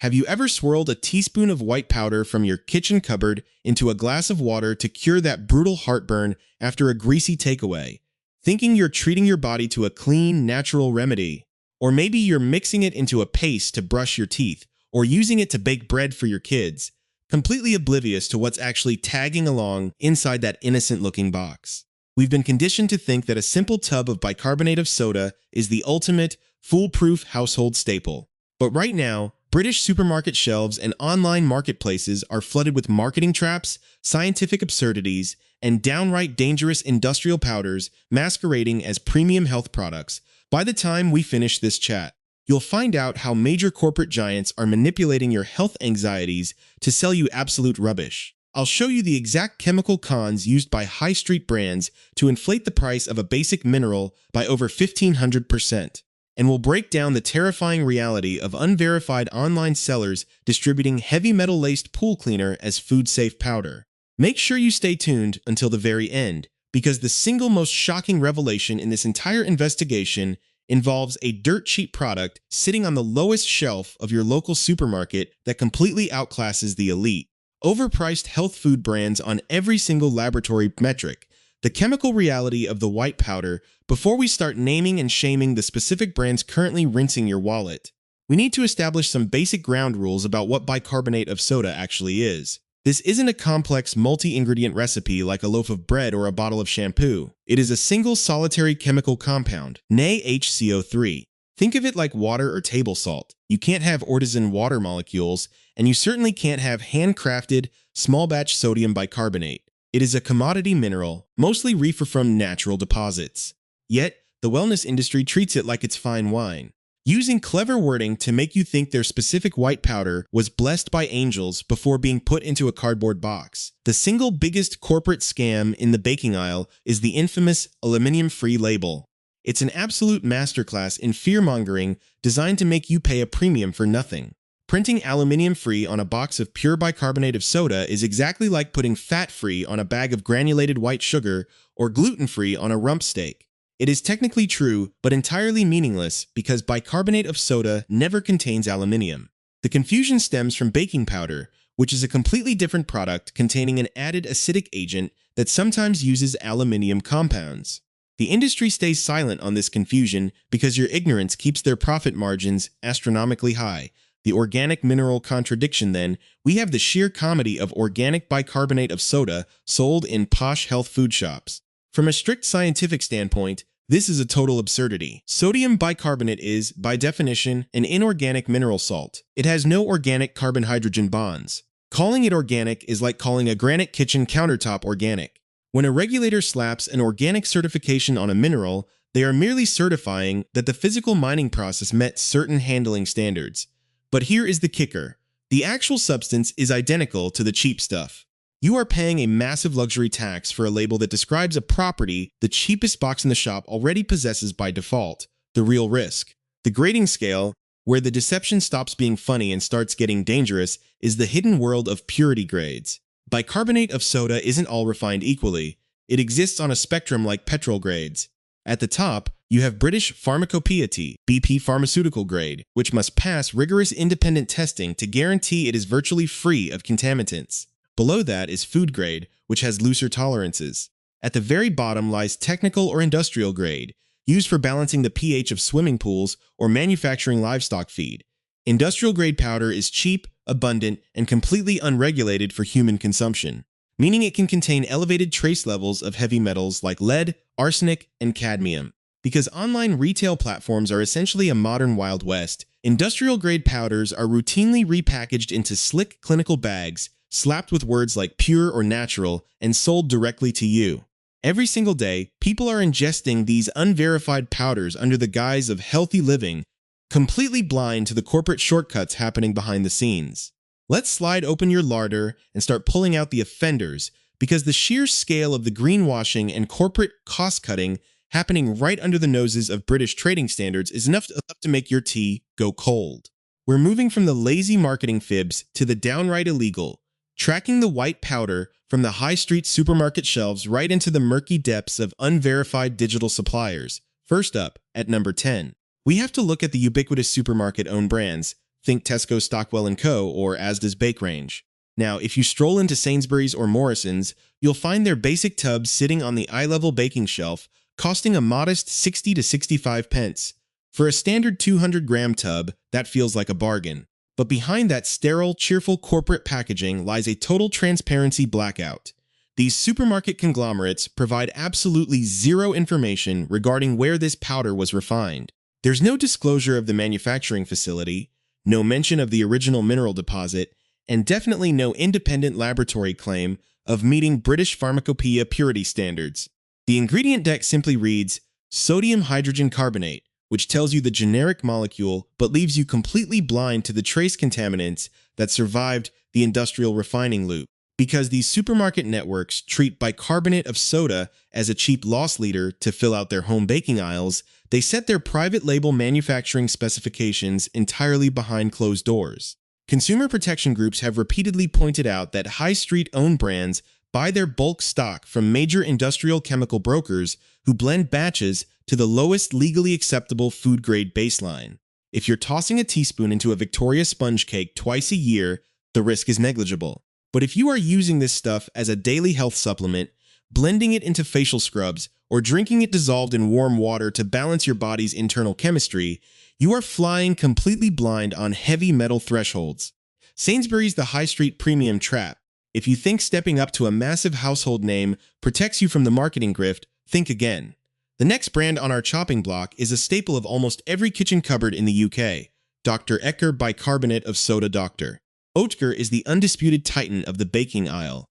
Have you ever swirled a teaspoon of white powder from your kitchen cupboard into a glass of water to cure that brutal heartburn after a greasy takeaway, thinking you're treating your body to a clean, natural remedy? Or maybe you're mixing it into a paste to brush your teeth, or using it to bake bread for your kids, completely oblivious to what's actually tagging along inside that innocent-looking box. We've been conditioned to think that a simple tub of bicarbonate of soda is the ultimate, foolproof household staple. But right now, British supermarket shelves and online marketplaces are flooded with marketing traps, scientific absurdities, and downright dangerous industrial powders masquerading as premium health products. By the time we finish this chat, you'll find out how major corporate giants are manipulating your health anxieties to sell you absolute rubbish. I'll show you the exact chemical cons used by high street brands to inflate the price of a basic mineral by over 1,500%. And we'll break down the terrifying reality of unverified online sellers distributing heavy metal-laced pool cleaner as food-safe powder. Make sure you stay tuned until the very end, because the single most shocking revelation in this entire investigation involves a dirt-cheap product sitting on the lowest shelf of your local supermarket that completely outclasses the elite, overpriced health food brands on every single laboratory metric. The chemical reality of the white powder before we start naming and shaming the specific brands currently rinsing your wallet. We need to establish some basic ground rules about what bicarbonate of soda actually is. This isn't a complex multi-ingredient recipe like a loaf of bread or a bottle of shampoo. It is a single solitary chemical compound, nay HCO3. Think of it like water or table salt. You can't have artisan water molecules, and you certainly can't have handcrafted, small-batch sodium bicarbonate. It is a commodity mineral, mostly reefer from natural deposits. Yet, the wellness industry treats it like it's fine wine, using clever wording to make you think their specific white powder was blessed by angels before being put into a cardboard box. The single biggest corporate scam in the baking aisle is the infamous aluminium-free label. It's an absolute masterclass in fear-mongering designed to make you pay a premium for nothing. Printing aluminium-free on a box of pure bicarbonate of soda is exactly like putting fat-free on a bag of granulated white sugar or gluten-free on a rump steak. It is technically true, but entirely meaningless because bicarbonate of soda never contains aluminium. The confusion stems from baking powder, which is a completely different product containing an added acidic agent that sometimes uses aluminium compounds. The industry stays silent on this confusion because your ignorance keeps their profit margins astronomically high. The organic mineral contradiction then, we have the sheer comedy of organic bicarbonate of soda sold in posh health food shops. From a strict scientific standpoint, this is a total absurdity. Sodium bicarbonate is, by definition, an inorganic mineral salt. It has no organic carbon-hydrogen bonds. Calling it organic is like calling a granite kitchen countertop organic. When a regulator slaps an organic certification on a mineral, they are merely certifying that the physical mining process met certain handling standards. But here is the kicker. The actual substance is identical to the cheap stuff. You are paying a massive luxury tax for a label that describes a property the cheapest box in the shop already possesses by default, the real risk. The grading scale, where the deception stops being funny and starts getting dangerous, is the hidden world of purity grades. Bicarbonate of soda isn't all refined equally. It exists on a spectrum like petrol grades. At the top, you have British Pharmacopoeia BP pharmaceutical grade, which must pass rigorous independent testing to guarantee it is virtually free of contaminants. Below that is food grade, which has looser tolerances. At the very bottom lies technical or industrial grade, used for balancing the pH of swimming pools or manufacturing livestock feed. Industrial grade powder is cheap, abundant, and completely unregulated for human consumption, meaning it can contain elevated trace levels of heavy metals like lead, arsenic, and cadmium. Because online retail platforms are essentially a modern Wild West, industrial-grade powders are routinely repackaged into slick clinical bags, slapped with words like pure or natural, and sold directly to you. Every single day, people are ingesting these unverified powders under the guise of healthy living, completely blind to the corporate shortcuts happening behind the scenes. Let's slide open your larder and start pulling out the offenders, because the sheer scale of the greenwashing and corporate cost-cutting happening right under the noses of British trading standards is enough to make your tea go cold. We're moving from the lazy marketing fibs to the downright illegal, tracking the white powder from the high street supermarket shelves right into the murky depths of unverified digital suppliers. First up, at number 10, we have to look at the ubiquitous supermarket-owned brands, think Tesco, Stockwell & Co., or Asda's Bake Range. Now, if you stroll into Sainsbury's or Morrison's, you'll find their basic tubs sitting on the eye-level baking shelf, costing a modest 60 to 65 pence. For a standard 200-gram tub, that feels like a bargain. But behind that sterile, cheerful corporate packaging lies a total transparency blackout. These supermarket conglomerates provide absolutely zero information regarding where this powder was refined. There's no disclosure of the manufacturing facility, no mention of the original mineral deposit, and definitely no independent laboratory claim of meeting British pharmacopoeia purity standards. The ingredient deck simply reads sodium hydrogen carbonate, which tells you the generic molecule but leaves you completely blind to the trace contaminants that survived the industrial refining loop. Because these supermarket networks treat bicarbonate of soda as a cheap loss leader to fill out their home baking aisles, they set their private label manufacturing specifications entirely behind closed doors. Consumer protection groups have repeatedly pointed out that high street-owned brands buy their bulk stock from major industrial chemical brokers who blend batches to the lowest legally acceptable food-grade baseline. If you're tossing a teaspoon into a Victoria sponge cake twice a year, the risk is negligible. But if you are using this stuff as a daily health supplement, blending it into facial scrubs, or drinking it dissolved in warm water to balance your body's internal chemistry, you are flying completely blind on heavy metal thresholds. Sainsbury's the high street premium trap. If you think stepping up to a massive household name protects you from the marketing grift, think again. The next brand on our chopping block is a staple of almost every kitchen cupboard in the UK, Dr. Oetker Bicarbonate of Soda Dr. Oetker is the undisputed titan of the baking aisle,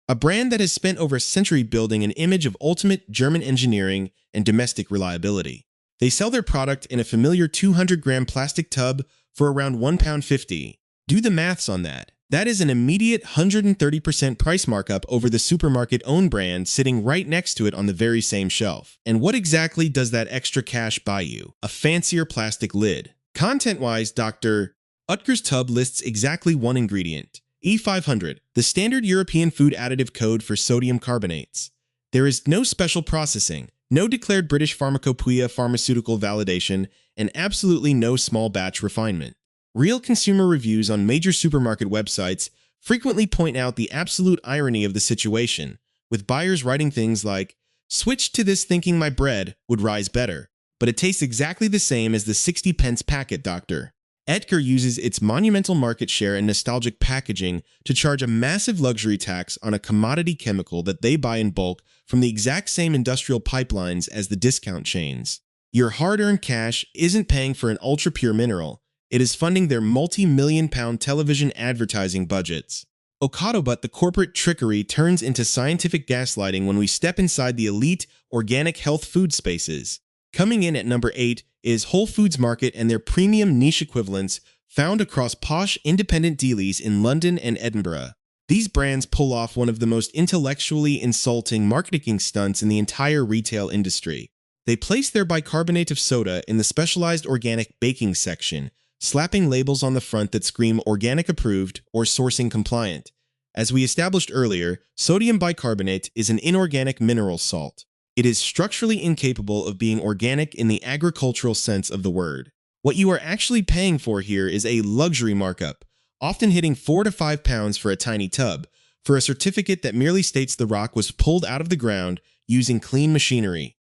a brand that has spent over a century building an image of ultimate German engineering and domestic reliability. They sell their product in a familiar 200-gram plastic tub for around £1.50. Do the maths on that. That is an immediate 130% price markup over the supermarket-owned brand sitting right next to it on the very same shelf. And what exactly does that extra cash buy you? A fancier plastic lid. Content-wise, Dr. Oetker's tub lists exactly one ingredient, E500, the standard European food additive code for sodium carbonates. There is no special processing, no declared British pharmacopoeia pharmaceutical validation, and absolutely no small batch refinement. Real consumer reviews on major supermarket websites frequently point out the absolute irony of the situation, with buyers writing things like, "Switch to this thinking my bread would rise better, but it tastes exactly the same as the 60 pence packet, Doctor." Oetker uses its monumental market share and nostalgic packaging to charge a massive luxury tax on a commodity chemical that they buy in bulk from the exact same industrial pipelines as the discount chains. Your hard-earned cash isn't paying for an ultra-pure mineral. It is funding their multi-million-pound television advertising budgets. Ocado, but the corporate trickery turns into scientific gaslighting when we step inside the elite organic health food spaces. Coming in at number 8 is Whole Foods Market and their premium niche equivalents found across posh independent dealies in London and Edinburgh. These brands pull off one of the most intellectually insulting marketing stunts in the entire retail industry. They place their bicarbonate of soda in the specialized organic baking section, slapping labels on the front that scream organic approved or sourcing compliant. As we established earlier, sodium bicarbonate is an inorganic mineral salt. It is structurally incapable of being organic in the agricultural sense of the word. What you are actually paying for here is a luxury markup, often hitting £4 to £5 for a tiny tub, for a certificate that merely states the rock was pulled out of the ground using clean machinery.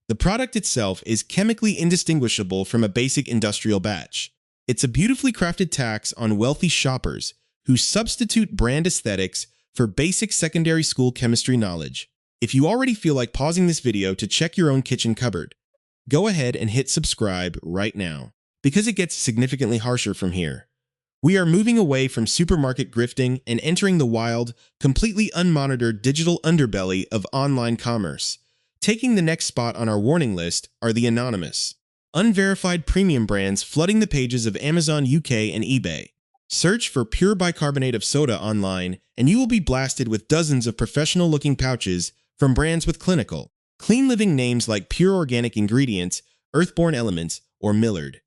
The product itself is chemically indistinguishable from a basic industrial batch. It's a beautifully crafted tax on wealthy shoppers who substitute brand aesthetics for basic secondary school chemistry knowledge. If you already feel like pausing this video to check your own kitchen cupboard, go ahead and hit subscribe right now, because it gets significantly harsher from here. We are moving away from supermarket grifting and entering the wild, completely unmonitored digital underbelly of online commerce. Taking the next spot on our warning list are the anonymous, unverified premium brands flooding the pages of Amazon UK and eBay. Search for pure bicarbonate of soda online, and you will be blasted with dozens of professional-looking pouches from brands with clinical, clean-living names like Pure Organic Ingredients, Earthborn Elements, or Millard.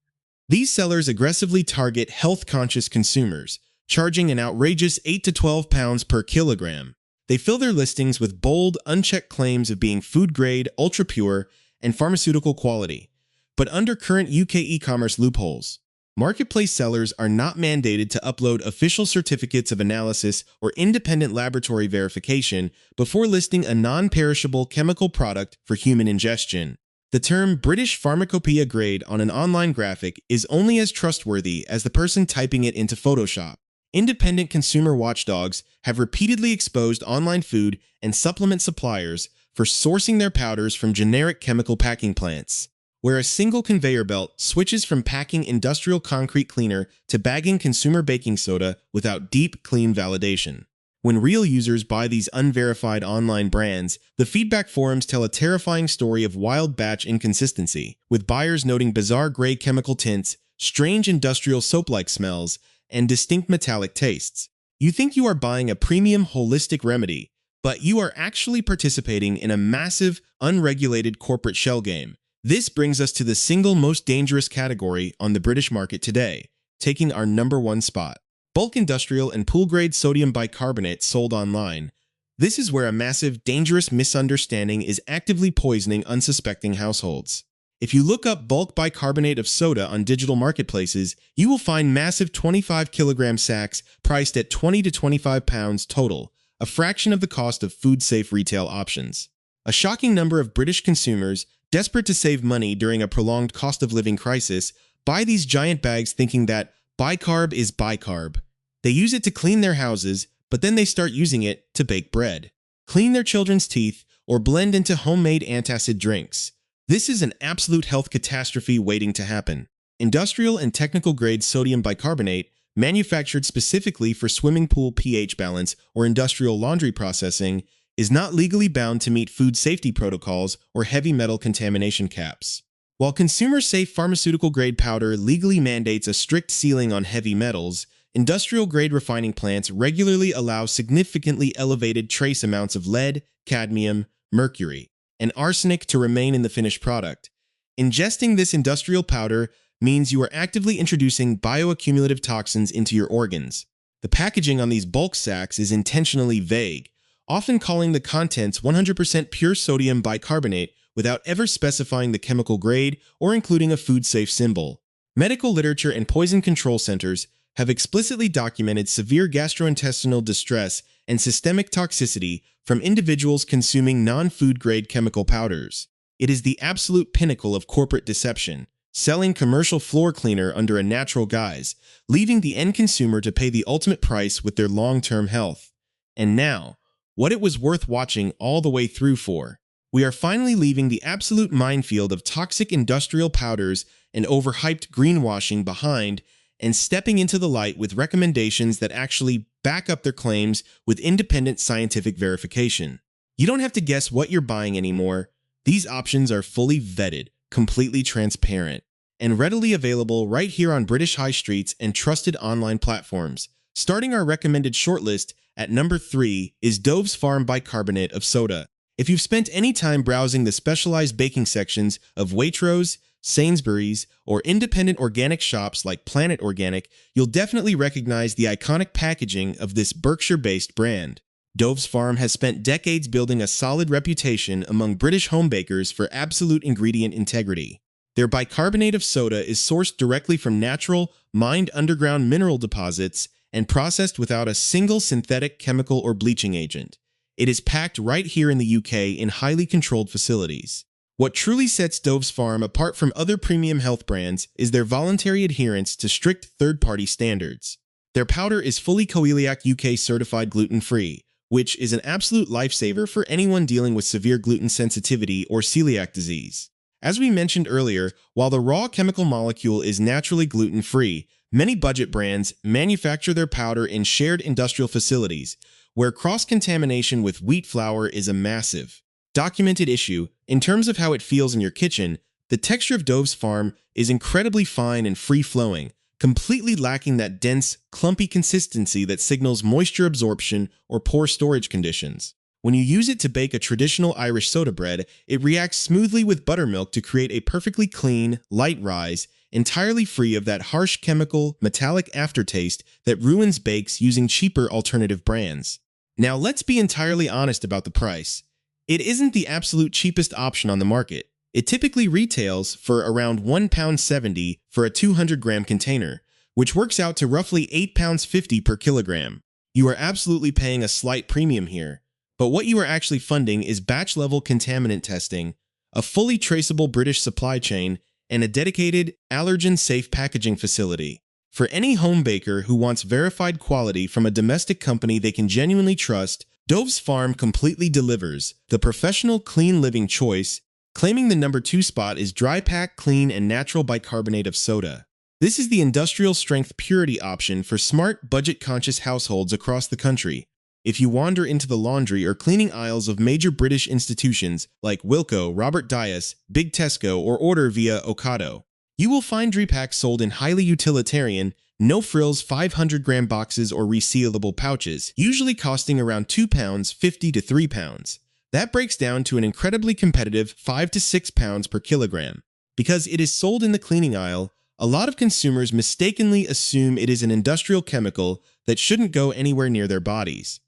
These sellers aggressively target health-conscious consumers, charging an outrageous £8 to £12 per kilogram. They fill their listings with bold, unchecked claims of being food-grade, ultra-pure, and pharmaceutical quality, but under current UK e-commerce loopholes. Marketplace sellers are not mandated to upload official certificates of analysis or independent laboratory verification before listing a non-perishable chemical product for human ingestion. The term British pharmacopoeia grade on an online graphic is only as trustworthy as the person typing it into Photoshop. Independent consumer watchdogs have repeatedly exposed online food and supplement suppliers for sourcing their powders from generic chemical packing plants, where a single conveyor belt switches from packing industrial concrete cleaner to bagging consumer baking soda without deep, clean validation. When real users buy these unverified online brands, the feedback forums tell a terrifying story of wild batch inconsistency, with buyers noting bizarre gray chemical tints, strange industrial soap-like smells, and distinct metallic tastes. You think you are buying a premium holistic remedy, but you are actually participating in a massive, unregulated corporate shell game. This brings us to the single most dangerous category on the British market today, taking our #1 spot. Bulk industrial and pool-grade sodium bicarbonate sold online. This is where a massive, dangerous misunderstanding is actively poisoning unsuspecting households. If you look up bulk bicarbonate of soda on digital marketplaces, you will find massive 25-kilogram sacks priced at £20 to £25 total, a fraction of the cost of food-safe retail options. A shocking number of British consumers, desperate to save money during a prolonged cost-of-living crisis, buy these giant bags thinking that bicarb is bicarb. They use it to clean their houses, but then they start using it to bake bread, clean their children's teeth, or blend into homemade antacid drinks. This is an absolute health catastrophe waiting to happen. Industrial and technical grade sodium bicarbonate, manufactured specifically for swimming pool pH balance or industrial laundry processing, is not legally bound to meet food safety protocols or heavy metal contamination caps. While consumer-safe pharmaceutical-grade powder legally mandates a strict ceiling on heavy metals, industrial-grade refining plants regularly allow significantly elevated trace amounts of lead, cadmium, mercury, and arsenic to remain in the finished product. Ingesting this industrial powder means you are actively introducing bioaccumulative toxins into your organs. The packaging on these bulk sacks is intentionally vague, often calling the contents 100% pure sodium bicarbonate without ever specifying the chemical grade or including a food-safe symbol. Medical literature and poison control centers have explicitly documented severe gastrointestinal distress and systemic toxicity from individuals consuming non-food-grade chemical powders. It is the absolute pinnacle of corporate deception, selling commercial floor cleaner under a natural guise, leaving the end consumer to pay the ultimate price with their long-term health. And now, what it was worth watching all the way through for. We are finally leaving the absolute minefield of toxic industrial powders and overhyped greenwashing behind and stepping into the light with recommendations that actually back up their claims with independent scientific verification. You don't have to guess what you're buying anymore. These options are fully vetted, completely transparent, and readily available right here on British high streets and trusted online platforms. Starting our recommended shortlist at number 3 is Dove's Farm Bicarbonate of Soda. If you've spent any time browsing the specialized baking sections of Waitrose, Sainsbury's, or independent organic shops like Planet Organic, you'll definitely recognize the iconic packaging of this Berkshire-based brand. Dove's Farm has spent decades building a solid reputation among British home bakers for absolute ingredient integrity. Their bicarbonate of soda is sourced directly from natural, mined underground mineral deposits and processed without a single synthetic chemical or bleaching agent. It is packed right here in the UK in highly controlled facilities. What truly sets Dove's Farm apart from other premium health brands is their voluntary adherence to strict third-party standards. Their powder is fully Coeliac UK certified gluten-free, which is an absolute lifesaver for anyone dealing with severe gluten sensitivity or celiac disease. As we mentioned earlier, while the raw chemical molecule is naturally gluten-free, many budget brands manufacture their powder in shared industrial facilities, where cross-contamination with wheat flour is a massive, documented issue. In terms of how it feels in your kitchen, the texture of Dove's Farm is incredibly fine and free-flowing, completely lacking that dense, clumpy consistency that signals moisture absorption or poor storage conditions. When you use it to bake a traditional Irish soda bread, it reacts smoothly with buttermilk to create a perfectly clean, light rise, entirely free of that harsh chemical, metallic aftertaste that ruins bakes using cheaper alternative brands. Now let's be entirely honest about the price. It isn't the absolute cheapest option on the market. It typically retails for around £1.70 for a 200-gram container, which works out to roughly £8.50 per kilogram. You are absolutely paying a slight premium here, but what you are actually funding is batch-level contaminant testing, a fully traceable British supply chain, and a dedicated, allergen-safe packaging facility. For any home baker who wants verified quality from a domestic company they can genuinely trust, Dove's Farm completely delivers the professional clean living choice. Claiming the number 2 spot is dry pack, clean, and natural bicarbonate of soda. This is the industrial strength purity option for smart, budget-conscious households across the country. If you wander into the laundry or cleaning aisles of major British institutions like Wilko, Robert Dias, Big Tesco, or order via Ocado, you will find Drepack sold in highly utilitarian, no-frills 500-gram boxes or resealable pouches, usually costing around £2.50 to £3. That breaks down to an incredibly competitive £5 to £6 per kilogram. Because it is sold in the cleaning aisle, a lot of consumers mistakenly assume it is an industrial chemical that shouldn't go anywhere near their bodies.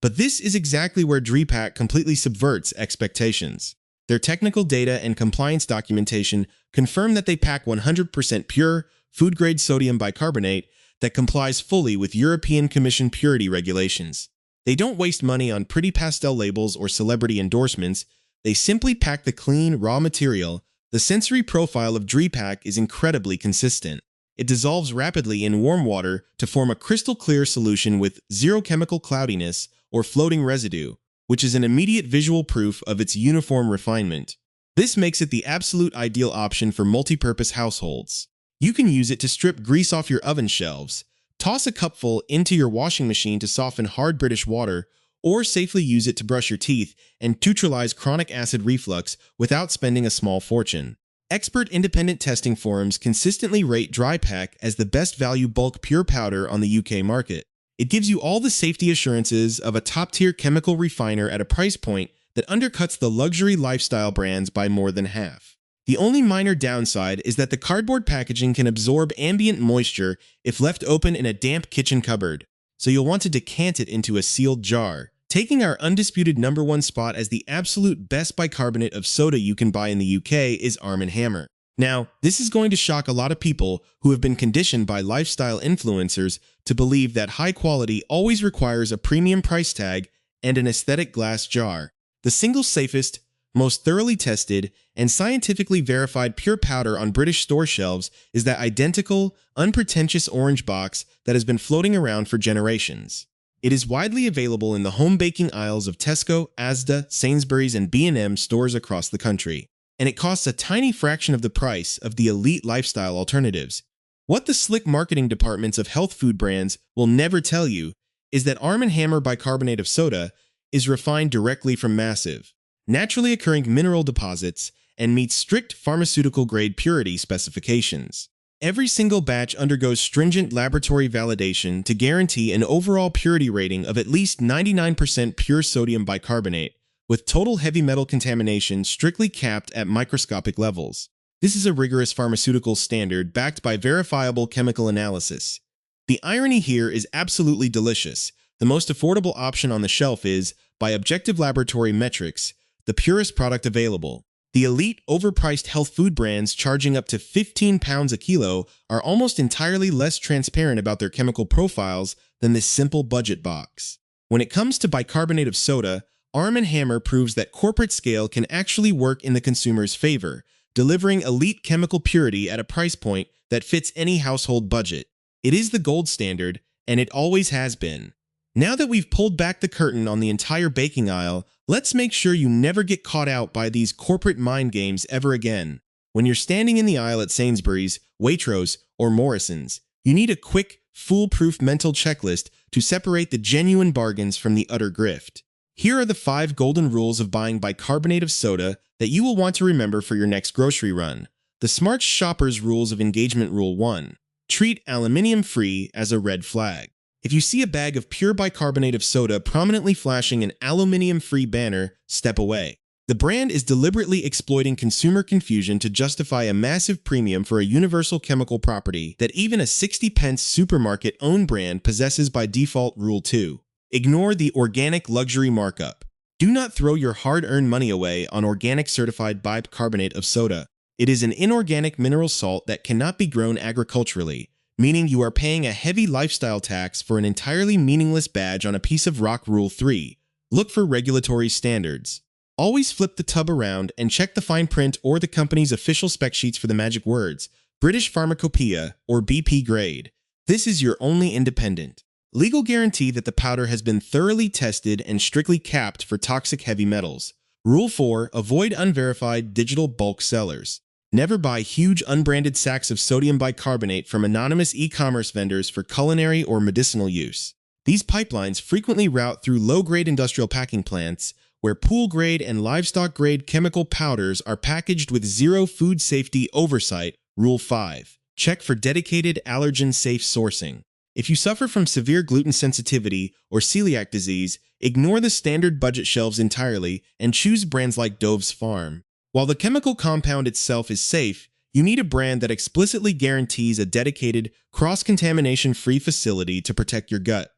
But this is exactly where Drepack completely subverts expectations. Their technical data and compliance documentation confirm that they pack 100% pure, food-grade sodium bicarbonate that complies fully with European Commission purity regulations. They don't waste money on pretty pastel labels or celebrity endorsements. They simply pack the clean, raw material. The sensory profile of Drepack is incredibly consistent. It dissolves rapidly in warm water to form a crystal-clear solution with zero chemical cloudiness or floating residue, which is an immediate visual proof of its uniform refinement. This makes it the absolute ideal option for multi-purpose households. You can use it to strip grease off your oven shelves, toss a cupful into your washing machine to soften hard British water, or safely use it to brush your teeth and neutralize chronic acid reflux without spending a small fortune. Expert independent testing forums consistently rate Drepack as the best value bulk pure powder on the UK market. It gives you all the safety assurances of a top-tier chemical refiner at a price point that undercuts the luxury lifestyle brands by more than half. The only minor downside is that the cardboard packaging can absorb ambient moisture if left open in a damp kitchen cupboard, so you'll want to decant it into a sealed jar. Taking our undisputed number 1 spot as the absolute best bicarbonate of soda you can buy in the UK is Arm & Hammer. Now, this is going to shock a lot of people who have been conditioned by lifestyle influencers to believe that high quality always requires a premium price tag and an aesthetic glass jar. The single safest, most thoroughly tested, and scientifically verified pure powder on British store shelves is that identical, unpretentious orange box that has been floating around for generations. It is widely available in the home baking aisles of Tesco, Asda, Sainsbury's, and B&M stores across the country, and it costs a tiny fraction of the price of the elite lifestyle alternatives. What the slick marketing departments of health food brands will never tell you is that Arm & Hammer bicarbonate of soda is refined directly from massive, naturally occurring mineral deposits and meets strict pharmaceutical-grade purity specifications. Every single batch undergoes stringent laboratory validation to guarantee an overall purity rating of at least 99% pure sodium bicarbonate, with total heavy metal contamination strictly capped at microscopic levels. This is a rigorous pharmaceutical standard backed by verifiable chemical analysis. The irony here is absolutely delicious. The most affordable option on the shelf is, by objective laboratory metrics, the purest product available. The elite, overpriced health food brands charging up to £15 a kilo are almost entirely less transparent about their chemical profiles than this simple budget box. When it comes to bicarbonate of soda, Arm & Hammer proves that corporate scale can actually work in the consumer's favor, delivering elite chemical purity at a price point that fits any household budget. It is the gold standard, and it always has been. Now that we've pulled back the curtain on the entire baking aisle, let's make sure you never get caught out by these corporate mind games ever again. When you're standing in the aisle at Sainsbury's, Waitrose, or Morrison's, you need a quick, foolproof mental checklist to separate the genuine bargains from the utter grift. Here are the 5 golden rules of buying bicarbonate of soda that you will want to remember for your next grocery run. The Smart Shopper's Rules of Engagement Rule 1. Treat aluminium-free as a red flag. If you see a bag of pure bicarbonate of soda prominently flashing an aluminium-free banner, step away. The brand is deliberately exploiting consumer confusion to justify a massive premium for a universal chemical property that even a 60-pence supermarket-owned brand possesses by default. Rule 2. Ignore the organic luxury markup. Do not throw your hard-earned money away on organic certified bicarbonate of soda. It is an inorganic mineral salt that cannot be grown agriculturally, meaning you are paying a heavy lifestyle tax for an entirely meaningless badge on a piece of rock. Rule 3. Look for regulatory standards. Always flip the tub around and check the fine print or the company's official spec sheets for the magic words, British Pharmacopoeia or BP grade. This is your only independent legal guarantee that the powder has been thoroughly tested and strictly capped for toxic heavy metals. Rule 4. Avoid unverified digital bulk sellers. Never buy huge unbranded sacks of sodium bicarbonate from anonymous e-commerce vendors for culinary or medicinal use. These pipelines frequently route through low-grade industrial packing plants, where pool-grade and livestock-grade chemical powders are packaged with zero food safety oversight. Rule 5. Check for dedicated allergen-safe sourcing. If you suffer from severe gluten sensitivity or celiac disease, ignore the standard budget shelves entirely and choose brands like Dove's Farm. While the chemical compound itself is safe, you need a brand that explicitly guarantees a dedicated, cross-contamination-free facility to protect your gut.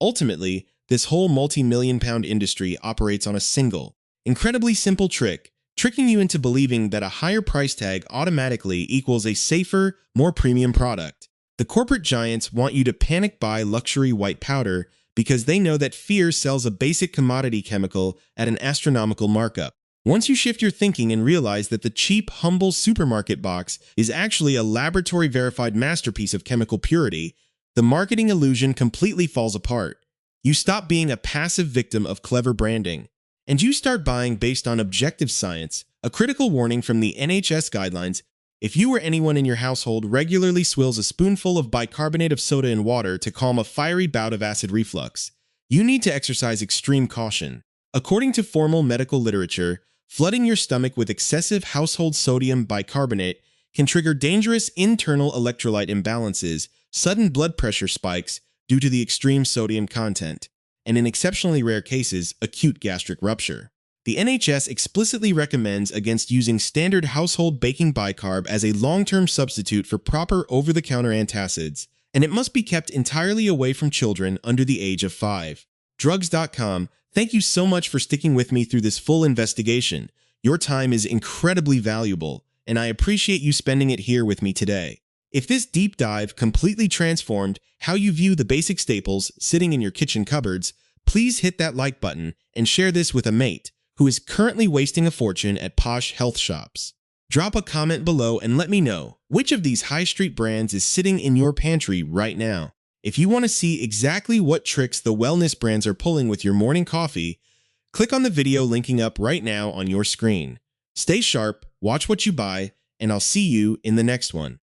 Ultimately, this whole multi-million-pound industry operates on a single, incredibly simple trick, tricking you into believing that a higher price tag automatically equals a safer, more premium product. The corporate giants want you to panic buy luxury white powder because they know that fear sells a basic commodity chemical at an astronomical markup. Once you shift your thinking and realize that the cheap, humble supermarket box is actually a laboratory-verified masterpiece of chemical purity, the marketing illusion completely falls apart. You stop being a passive victim of clever branding, and you start buying based on objective science. A critical warning from the NHS guidelines: if you or anyone in your household regularly swills a spoonful of bicarbonate of soda in water to calm a fiery bout of acid reflux, you need to exercise extreme caution. According to formal medical literature, flooding your stomach with excessive household sodium bicarbonate can trigger dangerous internal electrolyte imbalances, sudden blood pressure spikes due to the extreme sodium content, and in exceptionally rare cases, acute gastric rupture. The NHS explicitly recommends against using standard household baking bicarb as a long-term substitute for proper over-the-counter antacids, and it must be kept entirely away from children under the age of 5. Drugs.com, thank you so much for sticking with me through this full investigation. Your time is incredibly valuable, and I appreciate you spending it here with me today. If this deep dive completely transformed how you view the basic staples sitting in your kitchen cupboards, please hit that like button and share this with a mate who is currently wasting a fortune at posh health shops. Drop a comment below and let me know which of these high street brands is sitting in your pantry right now. If you want to see exactly what tricks the wellness brands are pulling with your morning coffee, click on the video linking up right now on your screen. Stay sharp, watch what you buy, and I'll see you in the next one.